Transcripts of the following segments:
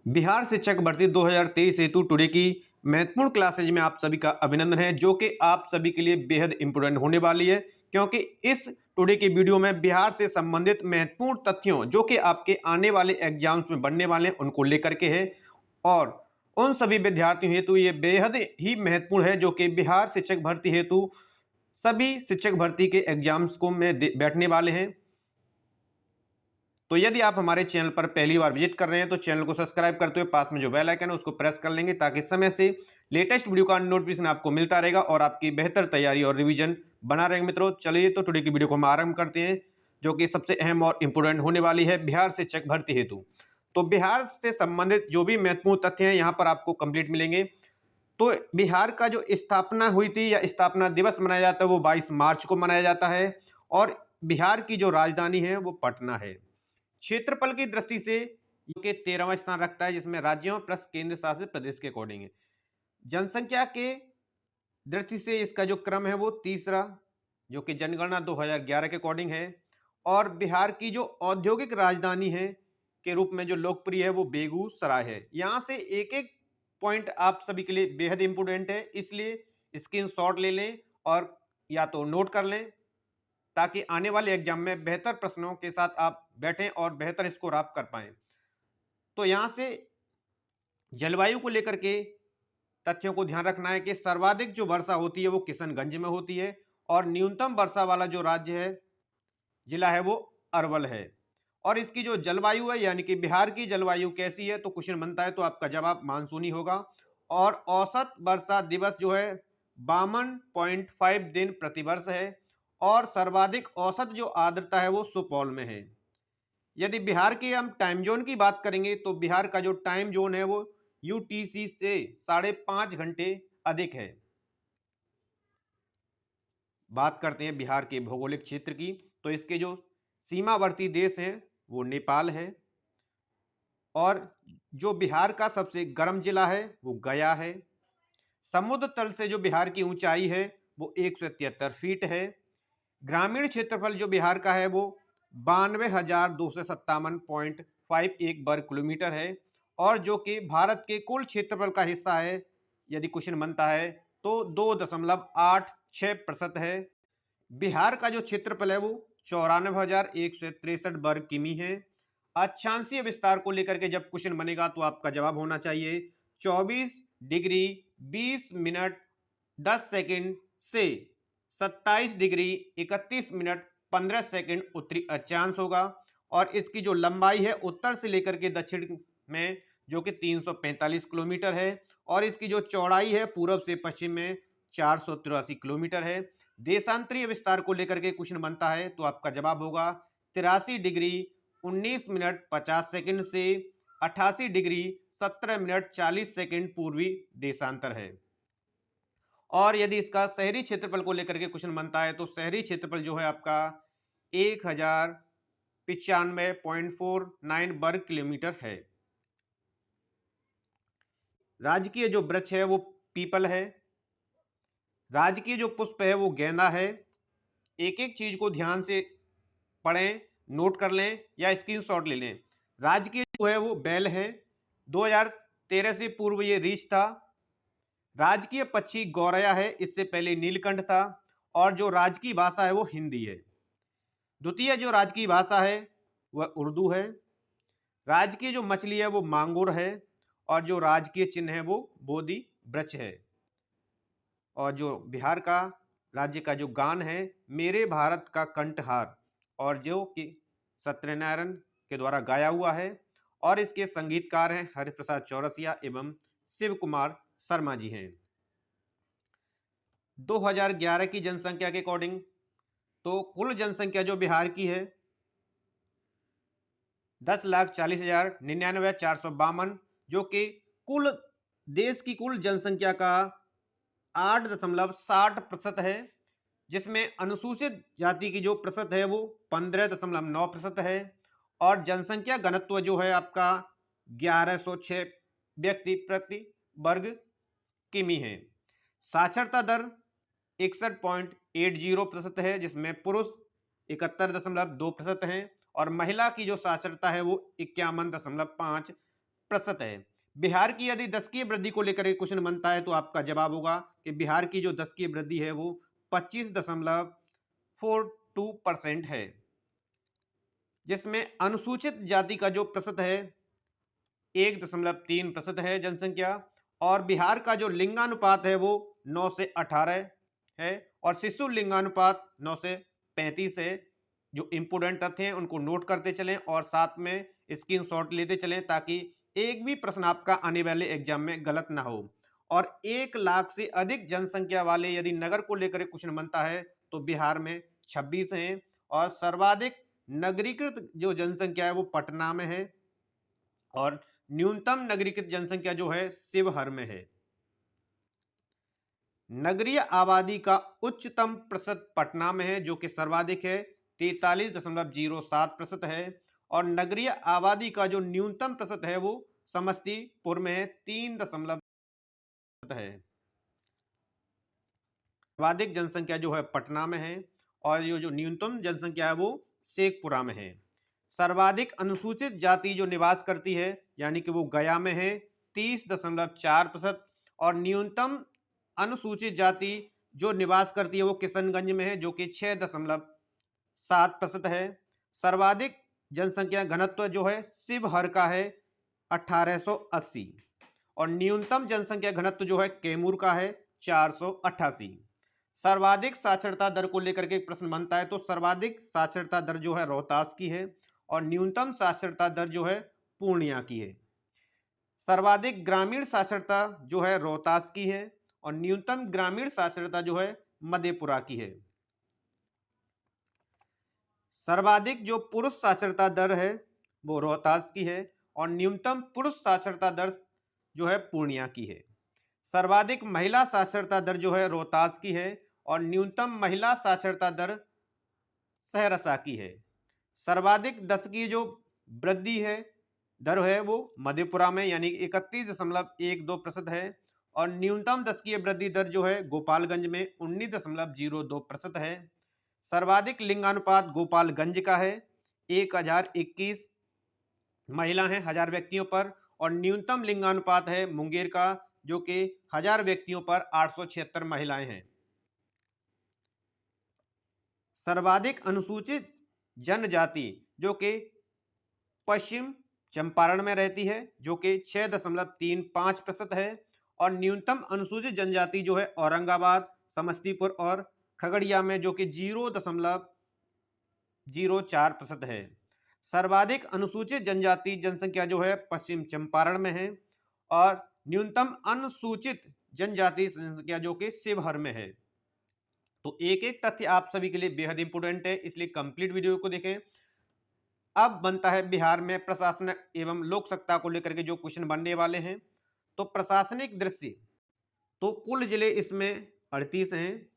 बिहार शिक्षक भर्ती 2023 हेतु टुडे की महत्वपूर्ण क्लासेज में आप सभी का अभिनंदन है, जो कि आप सभी के लिए बेहद इंपोर्टेंट होने वाली है। क्योंकि इस टुडे की वीडियो में बिहार से संबंधित महत्वपूर्ण तथ्यों जो कि आपके आने वाले एग्जाम्स में बनने वाले हैं उनको लेकर के है, और उन सभी विद्यार्थियों हेतु ये बेहद ही महत्वपूर्ण है जो कि बिहार शिक्षक भर्ती हेतु सभी शिक्षक भर्ती के एग्जाम्स को में बैठने वाले हैं। तो यदि आप हमारे चैनल पर पहली बार विजिट कर रहे हैं तो चैनल को सब्सक्राइब करते हुए पास में जो बेल आइकन है उसको प्रेस कर लेंगे, ताकि समय से लेटेस्ट वीडियो का नोटिफिकेशन आपको मिलता रहेगा और आपकी बेहतर तैयारी और रिवीजन बना रहेगा। मित्रों, चलिए तो टुडे की वीडियो को हम आरंभ करते हैं, जो कि सबसे अहम और इंपोर्टेंट होने वाली है बिहार शिक्षक भर्ती हेतु। तो बिहार से संबंधित जो भी महत्वपूर्ण तथ्य हैं यहाँ पर आपको कंप्लीट मिलेंगे। तो बिहार का जो स्थापना हुई थी या स्थापना दिवस मनाया जाता है वो 22 मार्च को मनाया जाता है, और बिहार की जो राजधानी है वो पटना है। क्षेत्रफल की दृष्टि से यूके 13वां स्थान रखता है, जिसमें राज्यों प्लस केंद्र शासित प्रदेश के अकॉर्डिंग है। जनसंख्या के दृष्टि से इसका जो क्रम है वो तीसरा, जो कि जनगणना 2011 के अकॉर्डिंग है। और बिहार की जो औद्योगिक राजधानी है के रूप में जो लोकप्रिय है वो बेगूसराय है। यहां से एक एक पॉइंट आप सभी के लिए बेहद इंपोर्टेंट है, इसलिए स्क्रीनशॉट ले लें और या तो नोट कर लें, ताकि आने वाले एग्जाम में बेहतर प्रश्नों के साथ आप बैठें और बेहतर स्कोर आप कर पाएं। तो यहां से जलवायु को लेकर के तथ्यों को ध्यान रखना है कि सर्वाधिक जो वर्षा होती है वो किशनगंज में होती है, और न्यूनतम वर्षा वाला जो राज्य है, जिला है, वो अरवल है। और इसकी जो जलवायु है यानी कि बिहार की जलवायु कैसी है, तो क्वेश्चन बनता है तो आपका जवाब मानसूनी होगा। और औसत वर्षा दिवस जो है 52.5 दिन प्रतिवर्ष है, और सर्वाधिक औसत जो आर्द्रता है वो सुपौल में है। यदि बिहार के हम टाइम जोन की बात करेंगे तो बिहार का जो टाइम जोन है वो यूटीसी से 5.5 घंटे अधिक है। बात करते हैं बिहार के भौगोलिक क्षेत्र की, तो इसके जो सीमावर्ती देश हैं वो नेपाल है, और जो बिहार का सबसे गर्म जिला है वो गया है। समुद्र तल से जो बिहार की ऊंचाई है वो 173 फीट है। ग्रामीण क्षेत्रफल जो बिहार का है वो 92,257.51 वर्ग किलोमीटर है, और जो कि भारत के कुल क्षेत्रफल का हिस्सा है, यदि क्वेश्चन बनता है तो 2.86% है। बिहार का जो क्षेत्रफल है वो 94,163 वर्ग किमी है। अक्षांशीय विस्तार को लेकर के जब क्वेश्चन बनेगा तो आपका जवाब होना चाहिए 24 डिग्री 20 मिनट 10 सेकंड से 27 डिग्री 31 मिनट 15 सेकंड उत्तरी अक्षांश होगा। और इसकी जो लंबाई है उत्तर से लेकर के दक्षिण में जो कि 345 किलोमीटर है, और इसकी जो चौड़ाई है पूर्व से पश्चिम में 483 किलोमीटर है। देशांतरीय विस्तार को लेकर के क्वेश्चन बनता है तो आपका जवाब होगा 83 डिग्री 19 मिनट 50 सेकंड से 88 डिग्री 17 मिनट 40 सेकंड पूर्वी देशांतर है। और यदि इसका शहरी क्षेत्रफल को लेकर के क्वेश्चन बनता है तो शहरी क्षेत्रफल जो है आपका 1095.49 वर्ग किलोमीटर है। राजकीय जो वृक्ष है वो पीपल है। राजकीय जो पुष्प है वो गेंदा है। एक एक चीज को ध्यान से पढ़ें, नोट कर लें या स्क्रीनशॉट ले लें। राजकीय जो है वो बैल है। 2013 से पूर्व ये रीछ था। राजकीय पक्षी गौरैया है, इससे पहले नीलकंठ था। और जो राजकीय भाषा है वो हिंदी है। द्वितीय जो राजकीय भाषा है वह उर्दू है। राजकीय जो मछली है वो मांगुर है, और जो राजकीय चिन्ह है वो बोधि वृक्ष है। और जो बिहार का राज्य का जो गान है मेरे भारत का कंठहार, और जो कि सत्यनारायण के द्वारा गाया हुआ है, और इसके संगीतकार हैं हरिप्रसाद चौरसिया एवं शिव कुमार शर्मा जी हैं। 2011 की जनसंख्या के अकॉर्डिंग तो कुल जनसंख्या जो बिहार की है 10,40,99,452, जो कि कुल देश की कुल जनसंख्या का 8.60% है, जिसमें अनुसूचित जाति की जो प्रतिशत है वो 15.9% है, और जनसंख्या घनत्व जो है आपका 1106 व्यक्ति प्रति वर्ग किमी है। साक्षरता दर 61.80% है, जिसमें पुरुष 71.2% हैं, और महिला की जो साक्षरता है वो 51.5 प्रतिशत है। बिहार की यदि दशकीय वृद्धि को लेकर क्वेश्चन बनता है तो आपका जवाब होगा कि बिहार की जो दशकीय वृद्धि है वो 25.42% है, जिसमें अनुसूचित जाति का जो प्रतिशत है 1.3% है जनसंख्या, और बिहार का जो लिंगानुपात है वो 9 से 18 है, और शिशु लिंगानुपात 9 से 35 है। जो इंपोर्टेंट तथ्य हैं उनको नोट करते चलें और साथ में स्क्रीनशॉट लेते चलें ताकि एक भी प्रश्न आपका आने वाले एग्जाम में गलत ना हो। और 1 लाख से अधिक जनसंख्या वाले यदि नगर को लेकर क्वेश्चन बनता है तो बिहार में 26 हैं, और सर्वाधिक नगरीकृत जो जनसंख्या है वो पटना में है, और न्यूनतम नगरीकृत जनसंख्या जो है शिवहर में है। नगरीय आबादी का उच्चतम प्रतिशत पटना में है जो कि सर्वाधिक है 43.07% है, और नगरीय आबादी का जो न्यूनतम प्रतिशत है वो समस्तीपुर में है 3 है। सर्वाधिक जनसंख्या जो है पटना में है, और ये जो न्यूनतम जनसंख्या है वो शेखपुरा में है। सर्वाधिक अनुसूचित जाति जो निवास करती है यानी कि वो गया में है 30.4%, और न्यूनतम अनुसूचित जाति जो निवास करती है वो किशनगंज में है जो कि 6.7% है। सर्वाधिक जनसंख्या घनत्व जो है शिवहर का है 1880, और न्यूनतम जनसंख्या घनत्व जो है कैमूर का है 488। सर्वाधिक साक्षरता दर को लेकर के प्रश्न बनता है तो सर्वाधिक साक्षरता दर जो है रोहतास की है, और न्यूनतम साक्षरता दर जो है पूर्णिया की है। सर्वाधिक ग्रामीण साक्षरता जो है रोहतास की है, और न्यूनतम ग्रामीण साक्षरता जो है मधेपुरा की है। सर्वाधिक जो पुरुष साक्षरता दर है वो रोहतास की है, और न्यूनतम पुरुष साक्षरता दर जो है पूर्णिया की है। सर्वाधिक महिला साक्षरता दर जो है रोहतास की है, और न्यूनतम महिला साक्षरता दर सहरसा की है। सर्वाधिक दशकीय जो वृद्धि है दर है वो मधेपुरा में यानी 31.12% है, और न्यूनतम दशकीय वृद्धि दर जो है गोपालगंज में 19.02% है। सर्वाधिक लिंगानुपात गोपालगंज का है 1021 महिला हैं 1000 व्यक्तियों पर, और न्यूनतम लिंगानुपात है मुंगेर का जो कि 1000 व्यक्तियों पर 876 महिलाएं हैं। सर्वाधिक अनुसूचित जनजाति जो कि पश्चिम चंपारण में रहती है जो कि 6.35% है, और न्यूनतम अनुसूचित जनजाति जो है औरंगाबाद, समस्तीपुर और खगड़िया में जो कि 0.04% है। सर्वाधिक अनुसूचित जनजाति जनसंख्या जो है पश्चिम चंपारण में है, और न्यूनतम अनुसूचित जनजाति जनसंख्या जो कि शिवहर में है। तो एक एक तथ्य आप सभी के लिए बेहद इंपोर्टेंट है, इसलिए कंप्लीट वीडियो को देखें। अब बनता है बिहार में प्रशासनिक एवं लोक सत्ता को लेकर के जो क्वेश्चन बनने वाले हैं। तो प्रशासनिक दृष्टि तो कुल जिले इसमें 38 हैं।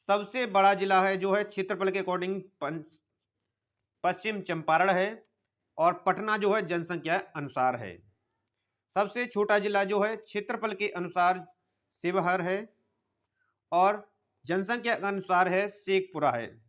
सबसे बड़ा जिला है जो है क्षेत्रफल के अकॉर्डिंग पश्चिम चंपारण है, और पटना जो है जनसंख्या अनुसार है। सबसे छोटा जिला जो है क्षेत्रफल के अनुसार शिवहर है, और जनसंख्या के अनुसार है शेखपुरा है।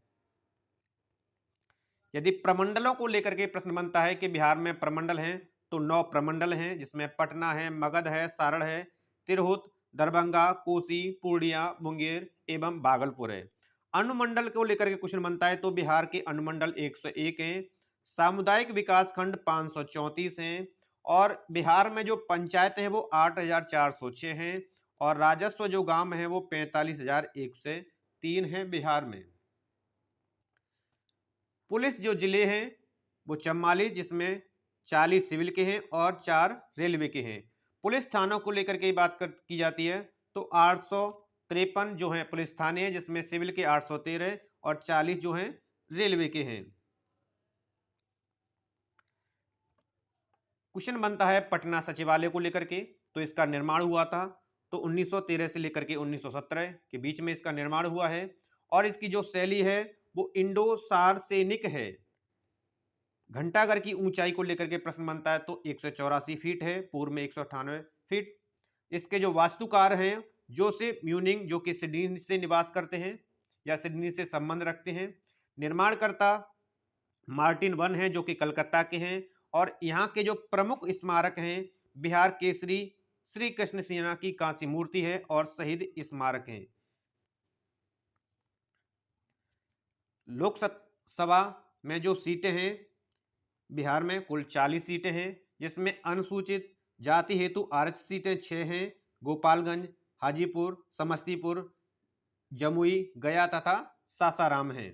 यदि प्रमंडलों को लेकर के प्रश्न बनता है कि बिहार में प्रमंडल हैं तो 9 प्रमंडल हैं, जिसमें पटना है, मगध है, सारण है, तिरहुत, दरभंगा, कोसी, पूर्णिया, मुंगेर एवं भागलपुर है। अनुमंडल को लेकर के क्वेश्चन बनता है तो बिहार के अनुमंडल 101 हैं, सामुदायिक विकास खंड 534 हैं, और बिहार में जो पंचायत है वो 8406 हैं, और राजस्व जो गांव है वो 45,103 है बिहार में। पुलिस जो जिले हैं वो 44 जिसमें 40 सिविल के हैं और 4 रेलवे के हैं। पुलिस थानों को लेकर के बात की जाती है तो 853 जो हैं पुलिस थाने हैं, जिसमें सिविल के 813 और 40 जो हैं रेलवे के हैं। क्वेश्चन बनता है पटना सचिवालय को लेकर के, तो इसका निर्माण हुआ था तो 1913 से लेकर के 1917 के बीच में इसका निर्माण हुआ है, और इसकी जो शैली है वो इंडो सार्सेनिक है। घंटाघर की ऊंचाई को लेकर के प्रश्न बनता है तो 184 फीट है, पूर्व में 198 फीट। इसके जो वास्तुकार हैं जोसेफ म्यूनिंग जो कि सिडनी से निवास करते हैं या सिडनी से संबंध रखते हैं। निर्माणकर्ता मार्टिन वन है जो कि कलकत्ता के हैं, और यहाँ के जो प्रमुख स्मारक हैं बिहार केसरी श्री कृष्ण सिन्हा की कांस्य मूर्ति है और शहीद स्मारक है। लोकसभा में जो सीटें हैं बिहार में कुल 40 सीटें हैं, जिसमें अनुसूचित जाति हेतु आरक्षित सीटें 6 हैं। गोपालगंज, हाजीपुर, समस्तीपुर, जमुई, गया तथा सासाराम हैं।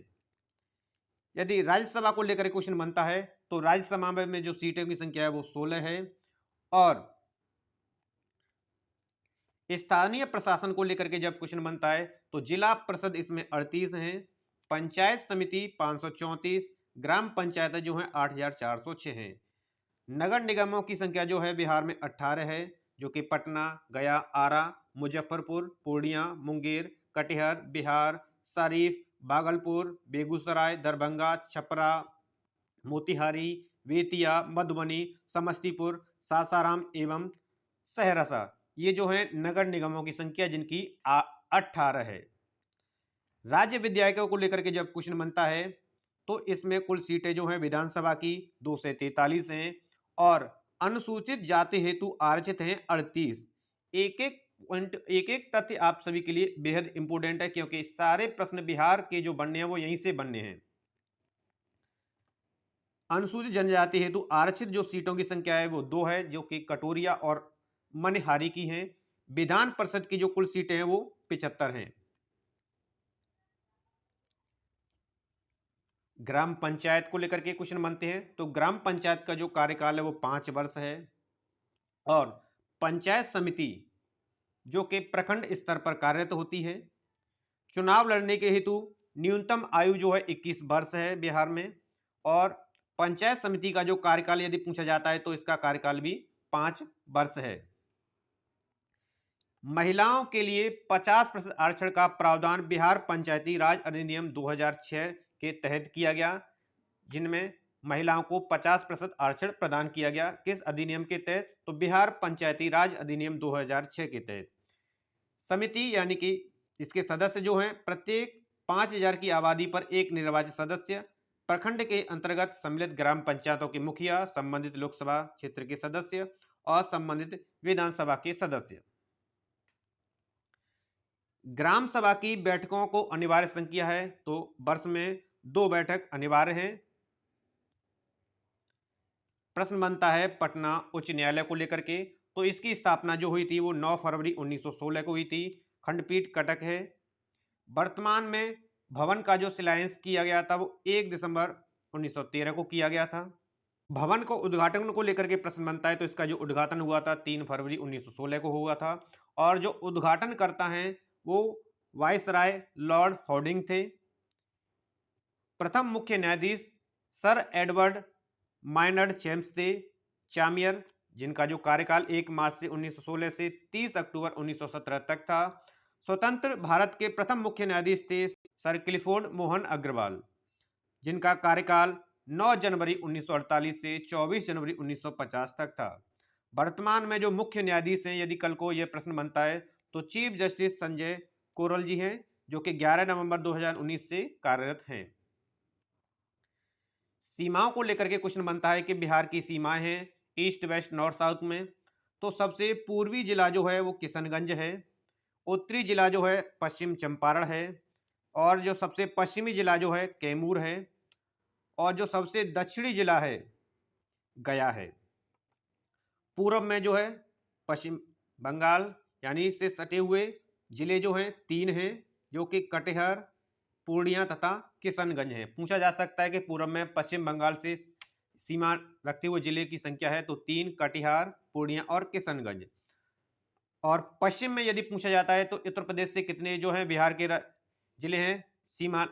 यदि राज्यसभा को लेकर क्वेश्चन बनता है तो राज्यसभा में जो सीटों की संख्या है वो 16 है और स्थानीय प्रशासन को लेकर के जब क्वेश्चन बनता है तो जिला परिषद इसमें 38 हैं, पंचायत समिति 534, ग्राम पंचायत जो है 8406 हैं। नगर निगमों की संख्या जो है बिहार में 18 है, जो कि पटना, गया, आरा, मुजफ्फरपुर, पूर्णिया, मुंगेर, कटिहार, बिहार शरीफ, भागलपुर, बेगूसराय, दरभंगा, छपरा, मोतिहारी, बेतिया, मधुबनी, समस्तीपुर, सासाराम एवं सहरसा, ये जो है नगर निगमों की संख्या जिनकी 18 है। राज्य विधायकों को लेकर के जब क्वेश्चन बनता है तो इसमें कुल सीटें जो हैं विधानसभा की 243 हैं और अनुसूचित जाति हेतु आरक्षित हैं 38। एक एक तथ्य आप सभी के लिए बेहद इंपॉर्टेंट है क्योंकि सारे प्रश्न बिहार के जो बनने हैं वो यहीं से बनने हैं। अनुसूचित जनजाति हेतु आरक्षित जो सीटों की संख्या है वो 2 है, जो कि कटोरिया और मनिहारी की हैं। विधान परिषद की जो कुल सीटें हैं वो 75 हैं। ग्राम पंचायत को लेकर के क्वेश्चन बनते हैं तो ग्राम पंचायत का जो कार्यकाल है वो 5 वर्ष है और पंचायत समिति जो कि प्रखंड स्तर पर कार्यरत होती है। चुनाव लड़ने के हेतु न्यूनतम आयु जो है 21 वर्ष है बिहार में और पंचायत समिति का जो कार्यकाल यदि पूछा जाता है तो इसका कार्यकाल भी 5 वर्ष है। महिलाओं के लिए 50% आरक्षण का प्रावधान बिहार पंचायती राज अधिनियम 2006 के तहत किया गया, जिनमें महिलाओं को 50% आरक्षण प्रदान किया गया। किस अधिनियम के तहत? तो बिहार पंचायती राज अधिनियम 2006 के तहत। समिति यानी कि इसके सदस्य जो हैं प्रत्येक 5000 की आबादी पर एक निर्वाचित सदस्य, प्रखंड के अंतर्गत सम्मिलित ग्राम पंचायतों के मुखिया, संबंधित लोकसभा क्षेत्र के सदस्य और संबंधित विधानसभा के सदस्य। ग्राम सभा की बैठकों को अनिवार्य संख्या है तो वर्ष में 2 बैठक अनिवार्य हैं। प्रश्न बनता है पटना उच्च न्यायालय को लेकर के तो इसकी स्थापना जो हुई थी वो 9 फरवरी 1916 को हुई थी। खंडपीठ कटक है। वर्तमान में भवन का जो शिलान्यास किया गया था वो 1 दिसंबर 1913 को किया गया था। भवन को उद्घाटन को लेकर के प्रश्न बनता है तो इसका जो उद्घाटन हुआ था 3 फरवरी 1916 को हुआ था और जो उद्घाटन करता है वो वायसराय लॉर्ड हॉर्डिंग थे। प्रथम मुख्य न्यायाधीश सर एडवर्ड माइनर्ड चेम्स थे चामियर, जिनका जो कार्यकाल 1 मार्च से 1916 से 30 अक्टूबर 1917 तक था। स्वतंत्र भारत के प्रथम मुख्य न्यायाधीश थे सर क्लिफोर्ड मोहन अग्रवाल, जिनका कार्यकाल 9 जनवरी 1948 से 24 जनवरी 1950 तक था। वर्तमान में जो मुख्य न्यायाधीश हैं यदि कल को यह प्रश्न बनता है तो चीफ जस्टिस संजय कोरल जी हैं, जो कि 11 नवंबर 2019 से कार्यरत हैं। सीमाओं को लेकर के क्वेश्चन बनता है कि बिहार की सीमाएं हैं ईस्ट वेस्ट नॉर्थ साउथ में तो सबसे पूर्वी जिला जो है वो किशनगंज है, उत्तरी जिला जो है पश्चिम चंपारण है और जो सबसे पश्चिमी जिला जो है कैमूर है और जो सबसे दक्षिणी जिला है गया है। पूर्व में जो है पश्चिम बंगाल यानी इससे सटे हुए जिले जो हैं 3 हैं, जो कि कटिहार, पूर्णिया तथा किशनगंज है। पूछा जा सकता है कि पूर्व में पश्चिम बंगाल से सीमा रखते हुए जिले की संख्या है तो 3 कटिहार, पूर्णिया और किशनगंज। और पश्चिम में यदि पूछा जाता है तो उत्तर प्रदेश से कितने जो हैं बिहार के जिले हैं सीमा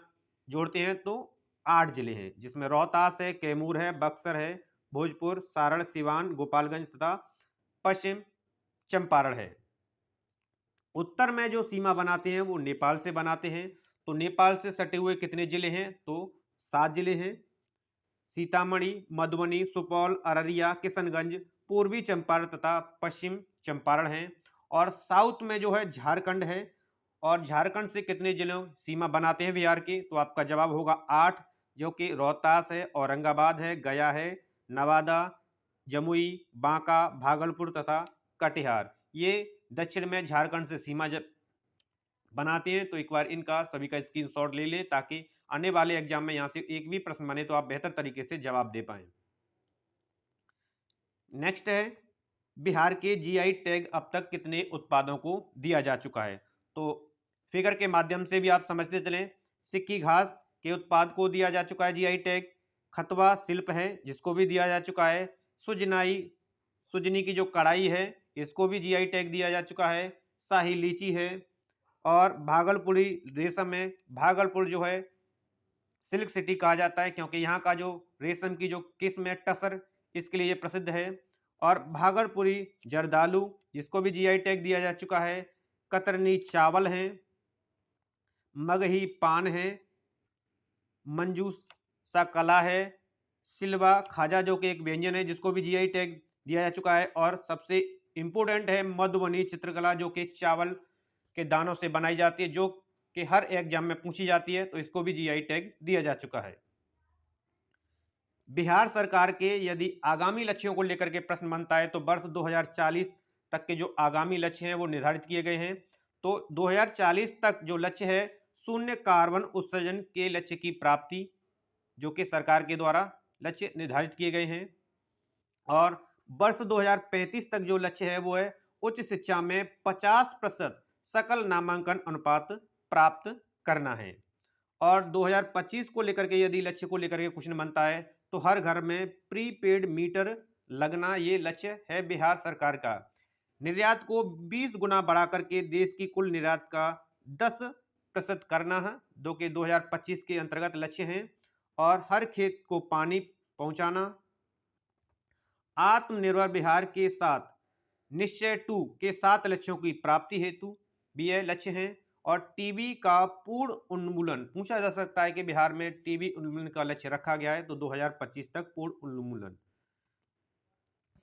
जोड़ते हैं तो 8 जिले हैं, जिसमें रोहतास है, कैमूर है, बक्सर है, भोजपुर, सारण, सिवान, गोपालगंज तथा पश्चिम चंपारण है। उत्तर में जो सीमा बनाते हैं वो नेपाल से बनाते हैं तो नेपाल से सटे हुए कितने जिले हैं तो 7 जिले हैं, सीतामढ़ी, मधुबनी, सुपौल, अररिया, किशनगंज, पूर्वी चंपारण तथा पश्चिम चंपारण हैं। और साउथ में जो है झारखंड है और झारखंड से कितने जिलों सीमा बनाते हैं बिहार के तो आपका जवाब होगा 8, जो कि रोहतास है, औरंगाबाद है, गया है, नवादा, जमुई, बांका, भागलपुर तथा कटिहार। ये दक्षिण में झारखंड से सीमा बनाते हैं। तो एक बार इनका सभी का स्क्रीनशॉट ले लें ताकि आने वाले एग्जाम में यहां से एक भी प्रश्न बने तो आप बेहतर तरीके से जवाब दे पाएं। नेक्स्ट है, बिहार के जीआई टैग अब तक कितने उत्पादों को दिया जा चुका है। तो फिगर के माध्यम से भी आप समझते चलें। सिक्की घास के उत्पाद को दिया जा चुका है जीआई टैग। खतवा शिल्प है जिसको भी दिया जा चुका है। सुजनी की जो कढ़ाई है इसको भी जीआई टैग दिया जा चुका है। शाही लीची है और भागलपुरी रेशम है। भागलपुर जो है सिल्क सिटी कहा जाता है क्योंकि यहाँ का जो रेशम की जो किस्म है टसर, इसके लिए ये प्रसिद्ध है। और भागलपुरी जर्दालू जिसको भी जीआई टैग दिया जा चुका है। कतरनी चावल है, मगही पान है, मंजूसा कला है, सिलवा खाजा जो कि एक व्यंजन है जिसको भी जीआई टैग दिया जा चुका है। और सबसे इंपोर्टेंट है मधुबनी चित्रकला जो कि चावल के दानों से बनाई जाती है, जो कि हर एग्जाम में पूछी जाती है, तो इसको भी जीआई टैग दिया जा चुका है। बिहार सरकार के यदि आगामी लक्ष्यों को लेकर के प्रश्न बनता है तो वर्ष 2040 तक के जो आगामी लक्ष्य हैं वो निर्धारित किए गए हैं। तो 2040 तक जो लक्ष्य है शून्य कार्बन उत्सर्जन के लक्ष्य की प्राप्ति, जो कि सरकार के द्वारा लक्ष्य निर्धारित किए गए हैं। और वर्ष 2035 तक जो लक्ष्य है वो है उच्च शिक्षा में 50% सकल नामांकन अनुपात प्राप्त करना है। और 2025 को लेकर के यदि लक्ष्य को लेकर के क्वेश्चन बनता है तो हर घर में प्रीपेड मीटर लगना, ये लक्ष्य है बिहार सरकार का। निर्यात को 20 गुना बढ़ा करके देश की कुल निर्यात का 10% करना है, जो कि 2025 के अंतर्गत लक्ष्य है। और हर खेत को पानी पहुंचाना। आत्मनिर्भर बिहार के साथ निश्चय 2 के 7 लक्ष्यों की प्राप्ति हेतु भी यह लक्ष्य है। और टीबी का पूर्ण उन्मूलन, पूछा जा सकता है कि बिहार में टीबी उन्मूलन का लक्ष्य रखा गया है तो 2025 तक पूर्ण उन्मूलन।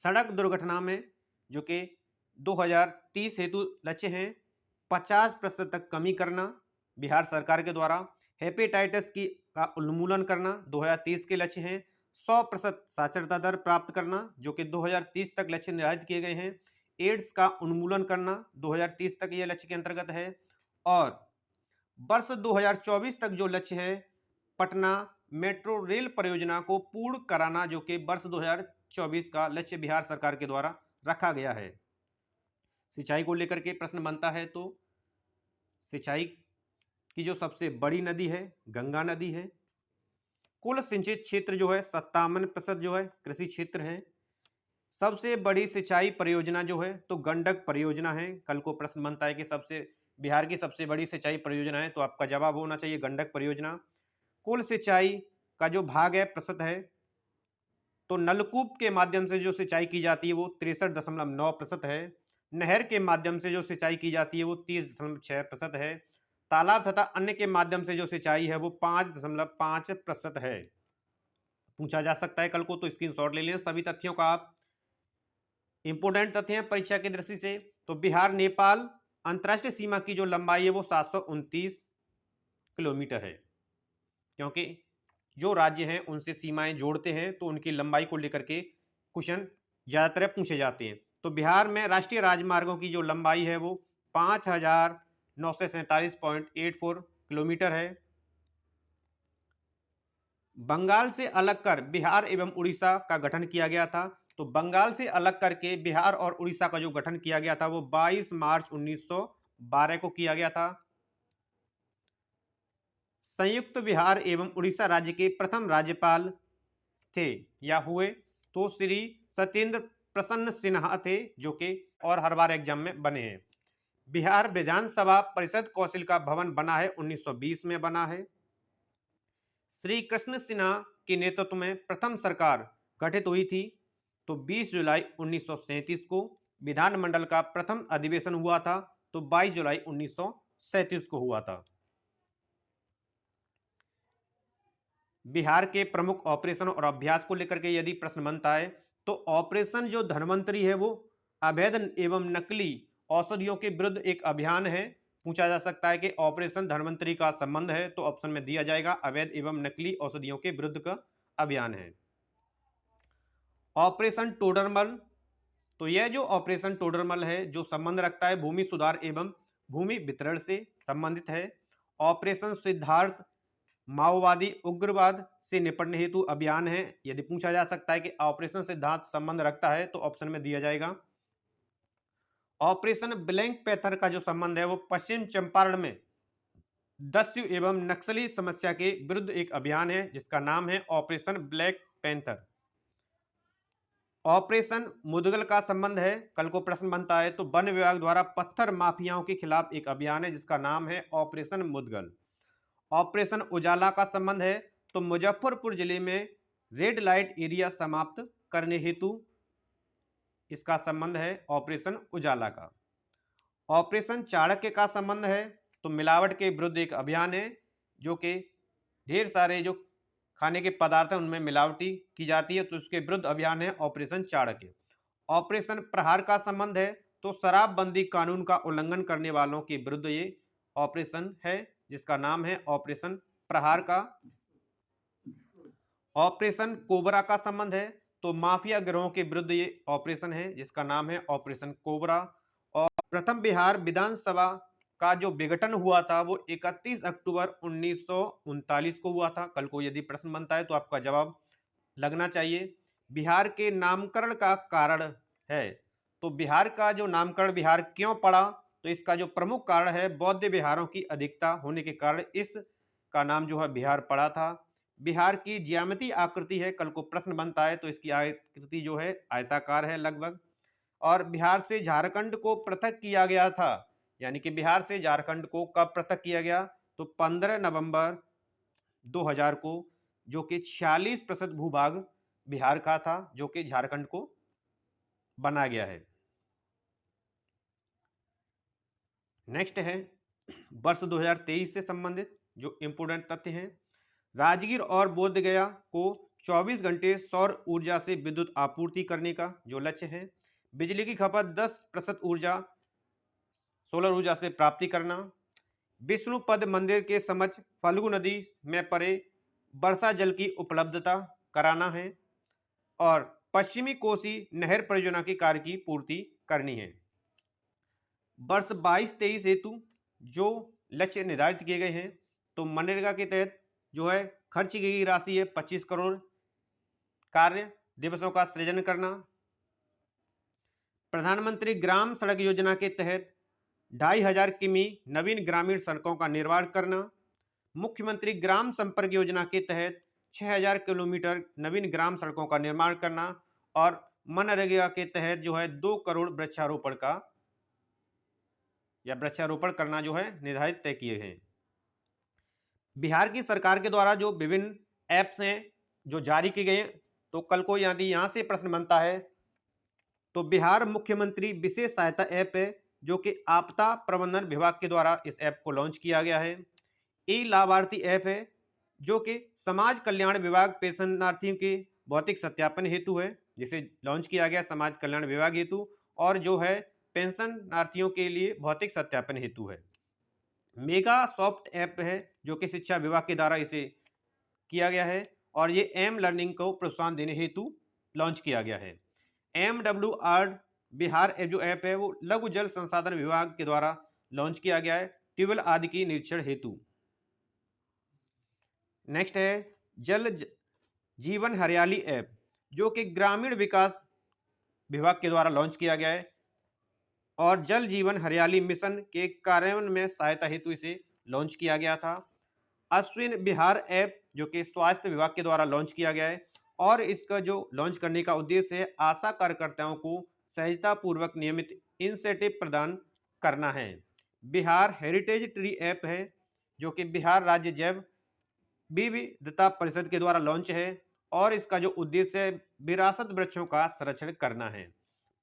सड़क दुर्घटना में जो कि 2030 हेतु लक्ष्य है 50% तक कमी करना बिहार सरकार के द्वारा। हेपेटाइटिस की का उन्मूलन करना 2030 के लक्ष्य हैं। 100% साक्षरता दर प्राप्त करना जो कि 2030 तक लक्ष्य निर्धारित किए गए हैं। एड्स का उन्मूलन करना 2030 तक यह लक्ष्य के अंतर्गत है। और वर्ष 2024 तक जो लक्ष्य है पटना मेट्रो रेल परियोजना को पूर्ण कराना, जो कि वर्ष 2024 का लक्ष्य बिहार सरकार के द्वारा रखा गया है। सिंचाई को लेकर के प्रश्न बनता है तो सिंचाई की जो सबसे बड़ी नदी है गंगा नदी है। कुल सिंचित क्षेत्र जो है 57% जो है कृषि क्षेत्र है। सबसे बड़ी सिंचाई परियोजना जो है तो गंडक परियोजना है। कल को प्रश्न बनता है कि बिहार की सबसे बड़ी सिंचाई परियोजना है, तो आपका जवाब होना चाहिए गंडक परियोजना। कुल सिंचाई का जो भाग है प्रतिशत है तो नलकूप के माध्यम से जो सिंचाई की जाती है वो 63.9% है। नहर के माध्यम से जो सिंचाई की जाती है वो 30.6% है। तालाब तथा अन्य के माध्यम से जो सिंचाई है वो 5.5% है। पूछा जा सकता है कल को, तो स्क्रीनशॉट ले लें सभी तथ्यों का आप। इंपोर्टेंट तथ्य हैं परीक्षा की दृष्टि से। तो बिहार नेपाल अंतर्राष्ट्रीय सीमा की जो लंबाई है वो 729 किलोमीटर है, क्योंकि जो राज्य हैं उनसे सीमाएं जोड़ते हैं तो उनकी लंबाई को लेकर के क्वेश्चन ज्यादातर पूछे जाते हैं। तो बिहार में राष्ट्रीय राजमार्गों की जो लंबाई है वो 5,947.84 किलोमीटर है। बंगाल से अलग कर बिहार एवं उड़ीसा का गठन किया गया था। तो बंगाल से अलग करके बिहार और उड़ीसा का जो गठन किया गया था वो 22 मार्च 1912 को किया गया था। संयुक्त बिहार एवं उड़ीसा राज्य के प्रथम राज्यपाल थे या हुए तो श्री सत्येंद्र प्रसन्न सिन्हा थे, जो कि और हर बार एग्जाम में बने हैं। बिहार विधानसभा परिषद कौंसिल का भवन बना है 1920 में बना है। श्री कृष्ण सिन्हा के नेतृत्व में प्रथम सरकार गठित हुई थी। तो 20 जुलाई 1937 को विधानमंडल का प्रथम अधिवेशन हुआ था। तो 22 जुलाई 1937 को हुआ था। बिहार के प्रमुख ऑपरेशन और अभ्यास को लेकर के यदि प्रश्न बनता है तो ऑपरेशन जो धन्वंतरी है वो अवैध एवं नकली औषधियों के विरुद्ध एक अभियान है। पूछा जा सकता है कि ऑपरेशन धन्वंतरी का संबंध है, तो ऑप्शन में दिया जाएगा अवैध एवं नकली औषधियों के विरुद्ध का अभियान है। ऑपरेशन टोडरमल, तो यह जो ऑपरेशन टोडरमल है जो संबंध रखता है भूमि सुधार एवं भूमि वितरण से संबंधित है। ऑपरेशन सिद्धार्थ माओवादी उग्रवाद से निपटने हेतु अभियान है। यदि पूछा जा सकता है कि ऑपरेशन सिद्धार्थ संबंध रखता है तो ऑप्शन में दिया जाएगा। ऑपरेशन ब्लैंक पैथर का जो संबंध है वो पश्चिम चंपारण में दस्यु एवं नक्सली समस्या के विरुद्ध एक अभियान है जिसका नाम है operation black panther. Operation Mudgal का संबंध है, कल को प्रश्न बनता है, तो वन विभाग द्वारा पत्थर माफियाओं के खिलाफ एक अभियान है जिसका नाम है ऑपरेशन मुदगल। ऑपरेशन उजाला का संबंध है, तो मुजफ्फरपुर जिले में रेड लाइट एरिया समाप्त करने हेतु इसका संबंध है ऑपरेशन उजाला का। ऑपरेशन चाणक्य का संबंध है, तो मिलावट के विरुद्ध एक अभियान है जो कि ढेर सारे जो खाने के पदार्थ हैं उनमें मिलावटी की जाती है, तो उसके विरुद्ध अभियान है ऑपरेशन चाणक्य। ऑपरेशन प्रहार का संबंध है, तो शराबबंदी कानून का उल्लंघन करने वालों के विरुद्ध ये ऑपरेशन है जिसका नाम है ऑपरेशन प्रहार का। ऑपरेशन कोबरा का संबंध है, तो माफिया गिरोह के विरुद्ध ये ऑपरेशन है जिसका नाम है ऑपरेशन कोबरा। और प्रथम बिहार विधानसभा का जो विघटन हुआ था वो 31 अक्टूबर 1939 को हुआ था। कल को यदि प्रश्न बनता है तो आपका जवाब लगना चाहिए। बिहार के नामकरण का कारण है, तो बिहार का जो नामकरण बिहार क्यों पड़ा, तो इसका जो प्रमुख कारण है बौद्ध विहारों की अधिकता होने के कारण इसका नाम जो है बिहार पड़ा था। बिहार की ज्यामितीय आकृति है, कल को प्रश्न बनता है तो इसकी आकृति जो है आयताकार है लगभग। और बिहार से झारखंड को पृथक किया गया था, यानी कि बिहार से झारखंड को कब पृथक किया गया, तो 15 नवंबर 2000 को, जो कि 46% भूभाग बिहार का था जो कि झारखंड को बना गया है। नेक्स्ट है वर्ष 2023 से संबंधित जो इंपोर्टेंट तथ्य हैं। राजगीर और बोधगया को 24 घंटे सौर ऊर्जा से विद्युत आपूर्ति करने का जो लक्ष्य है। बिजली की खपत 10% ऊर्जा सोलर ऊर्जा से प्राप्ति करना। विष्णुपद मंदिर के समक्ष फल्गु नदी में पड़े वर्षा जल की उपलब्धता कराना है। और पश्चिमी कोसी नहर परियोजना के कार्य की पूर्ति करनी है। वर्ष 22-23 हेतु जो लक्ष्य निर्धारित किए गए हैं, तो मनरेगा के तहत जो है खर्च की गई राशि है 25 करोड़। कार्य दिवसों का सृजन करना। प्रधानमंत्री ग्राम सड़क योजना के तहत 2500 किमी नवीन ग्रामीण सड़कों का निर्माण करना। मुख्यमंत्री ग्राम संपर्क योजना के तहत 6000 किलोमीटर नवीन ग्राम सड़कों का निर्माण करना। और मनरेगा के तहत जो है 2 करोड़ वृक्षारोपण का या वृक्षारोपण करना जो है निर्धारित तय किए हैं। बिहार की सरकार के द्वारा जो विभिन्न ऐप्स हैं जो जारी किए गए, तो कल को यदि यहाँ से प्रश्न बनता है तो बिहार मुख्यमंत्री विशेष सहायता ऐप है जो कि आपदा प्रबंधन विभाग के द्वारा इस ऐप को लॉन्च किया गया है। ई लाभार्थी ऐप है जो कि समाज कल्याण विभाग पेंशनार्थियों के भौतिक सत्यापन हेतु है, जिसे लॉन्च किया गया समाज कल्याण विभाग हेतु, और जो है पेंशनार्थियों के लिए भौतिक सत्यापन हेतु है। मेगा सॉफ्ट ऐप है जो कि शिक्षा विभाग के द्वारा इसे किया गया है और ये एम लर्निंग को प्रोत्साहन देने हेतु लॉन्च किया गया है। MWR बिहार जो ऐप है वो लघु जल संसाधन विभाग के द्वारा लॉन्च किया गया है ट्यूबवेल आदि की निरीक्षण हेतु। नेक्स्ट है जल जीवन हरियाली ऐप जो कि ग्रामीण विकास विभाग के द्वारा लॉन्च किया गया है और जल जीवन हरियाली मिशन के कार्यान्वयन में सहायता हेतु इसे लॉन्च किया गया था। अश्विन बिहार ऐप जो कि स्वास्थ्य विभाग के द्वारा लॉन्च किया गया है और इसका जो लॉन्च करने का उद्देश्य है आशा कार्यकर्ताओं को सहजता पूर्वक नियमित इंसेंटिव प्रदान करना है। बिहार हेरिटेज ट्री ऐप है जो कि बिहार राज्य जैव विविधता परिषद के द्वारा लॉन्च है और इसका जो उद्देश्य है विरासत वृक्षों का संरक्षण करना है।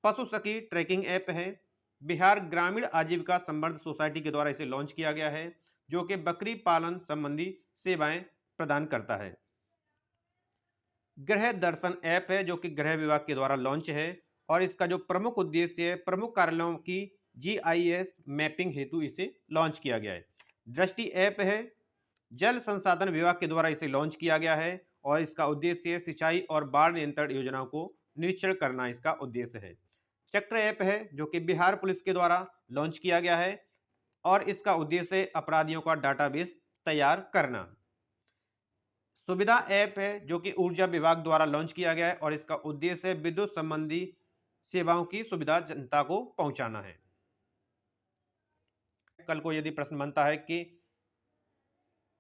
पशु सखी ट्रैकिंग ऐप है, बिहार ग्रामीण आजीविका संवर्धन सोसाइटी के द्वारा इसे लॉन्च किया गया है जो कि बकरी पालन संबंधी सेवाएं प्रदान करता है। गृह दर्शन ऐप है जो कि गृह विभाग के द्वारा लॉन्च है और इसका जो प्रमुख उद्देश्य है प्रमुख कार्यालयों की GIS मैपिंग हेतु इसे लॉन्च किया गया है। दृष्टि ऐप है, जल संसाधन विभाग के द्वारा इसे लॉन्च किया गया है और इसका उद्देश्य सिंचाई और बाढ़ नियंत्रण योजनाओं को निरीक्षण करना इसका उद्देश्य है। चक्र ऐप है जो कि बिहार पुलिस के द्वारा लॉन्च किया गया है और इसका उद्देश्य है अपराधियों का डाटाबेस तैयार करना। सुविधा ऐप है जो कि ऊर्जा विभाग द्वारा लॉन्च किया गया है और इसका उद्देश्य है विद्युत संबंधी सेवाओं की सुविधा जनता को पहुंचाना है। कल को यदि प्रश्न बनता है कि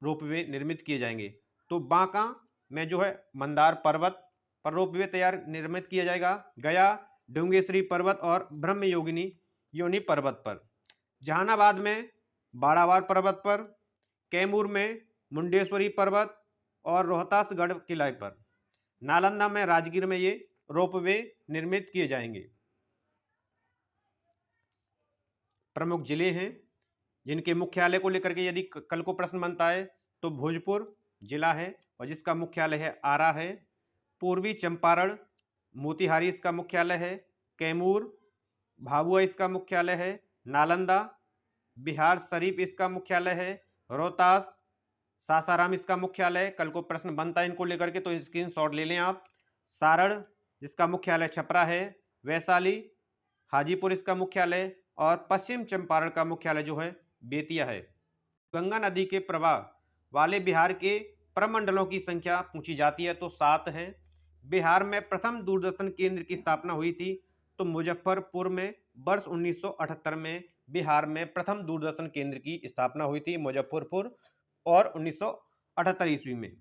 रोपवे निर्मित किए जाएंगे तो बांका में जो है मंदार पर्वत पर रोपवे तैयार निर्मित किया जाएगा, गया डुंगेश्वरी पर्वत और ब्रह्म योनि पर्वत पर, जहानाबाद में बाड़ावार पर्वत पर, कैमूर में मुंडेश्वरी पर्वत और रोहतासगढ़ किला पर, नालंदा में राजगीर में ये रोपवे निर्मित किए जाएंगे। प्रमुख जिले हैं जिनके मुख्यालय को लेकर के यदि कल को प्रश्न बनता है तो भोजपुर जिला है और जिसका मुख्यालय है आरा है, पूर्वी चंपारण मोतिहारी इसका मुख्यालय है, कैमूर भाभुआ इसका मुख्यालय है, नालंदा बिहार शरीफ इसका मुख्यालय है, रोहतास सासाराम इसका मुख्यालय। कल को प्रश्न बनता है इनको लेकर के तो स्क्रीनशॉट ले लें आप। सारण जिसका मुख्यालय छपरा है, वैशाली हाजीपुर इसका मुख्यालय और पश्चिम चंपारण का मुख्यालय जो है बेतिया है। गंगा नदी के प्रवाह वाले बिहार के प्रमंडलों की संख्या पूछी जाती है तो 7 है। बिहार में प्रथम दूरदर्शन केंद्र की स्थापना हुई थी तो मुजफ्फरपुर में वर्ष 1978 में बिहार में प्रथम दूरदर्शन केंद्र की स्थापना हुई थी मुजफ्फरपुर और 1978 ईस्वी में।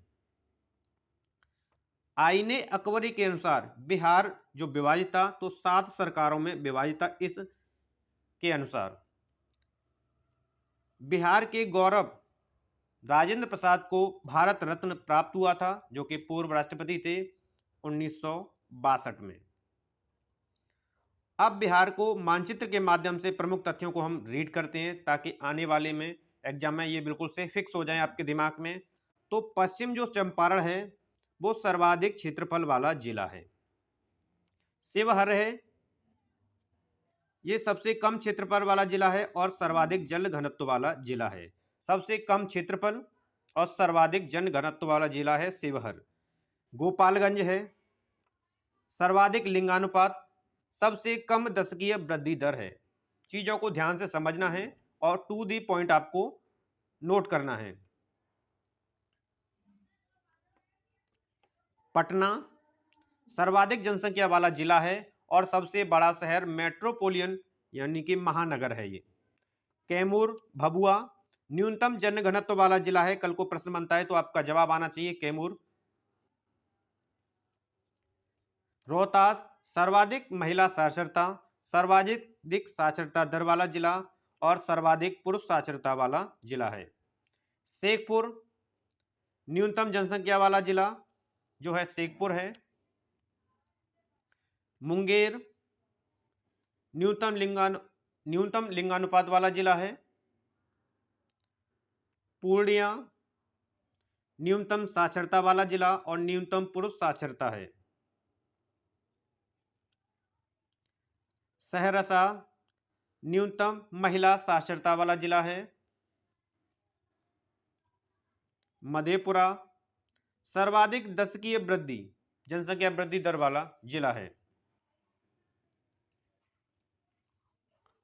आईने अकबरी के अनुसार बिहार जो विभाजित था तो 7 सरकारों में विभाजित था। इस के अनुसार बिहार के गौरव राजेंद्र प्रसाद को भारत रत्न प्राप्त हुआ था जो कि पूर्व राष्ट्रपति थे 1962 में। अब बिहार को मानचित्र के माध्यम से प्रमुख तथ्यों को हम रीड करते हैं ताकि आने वाले में एग्जाम में ये बिल्कुल से फिक्स हो जाए आपके दिमाग में। तो पश्चिम जो चंपारण है वो सर्वाधिक क्षेत्रफल वाला जिला है। शिवहर है ये सबसे कम क्षेत्रफल वाला जिला है और सर्वाधिक जल घनत्व वाला जिला है। सबसे कम क्षेत्रफल और सर्वाधिक जन घनत्व वाला जिला है शिवहर। गोपालगंज है सर्वाधिक लिंगानुपात, सबसे कम दशकीय वृद्धि दर है। चीजों को ध्यान से समझना है और टू दी पॉइंट आपको नोट करना है। पटना सर्वाधिक जनसंख्या वाला जिला है और सबसे बड़ा शहर मेट्रोपोलियन यानी कि महानगर है ये। कैमूर भभुआ न्यूनतम जनघनत्व वाला जिला है। कल को प्रश्न बनता है तो आपका जवाब आना चाहिए कैमूर। रोहतास सर्वाधिक महिला साक्षरता, सर्वाधिक साक्षरता दर वाला जिला और सर्वाधिक पुरुष साक्षरता वाला जिला है। शेखपुर न्यूनतम जनसंख्या वाला जिला जो है शेखपुर है। मुंगेर न्यूनतम लिंगानुपात वाला जिला है। पूर्णिया न्यूनतम साक्षरता वाला जिला और न्यूनतम पुरुष साक्षरता है। सहरसा न्यूनतम महिला साक्षरता वाला जिला है। मधेपुरा सर्वाधिक दशकीय वृद्धि जनसंख्या वृद्धि दर वाला जिला है।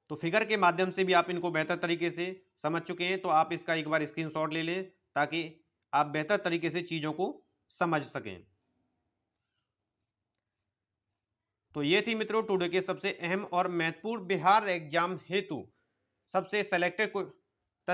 तो फिगर के माध्यम से भी आप इनको बेहतर तरीके से समझ चुके हैं तो आप इसका एक बार स्क्रीनशॉट ले लें ताकि आप बेहतर तरीके से चीजों को समझ सकें। तो ये थी मित्रों टुडे के सबसे अहम और महत्वपूर्ण बिहार एग्जाम हेतु सबसे सेलेक्टेड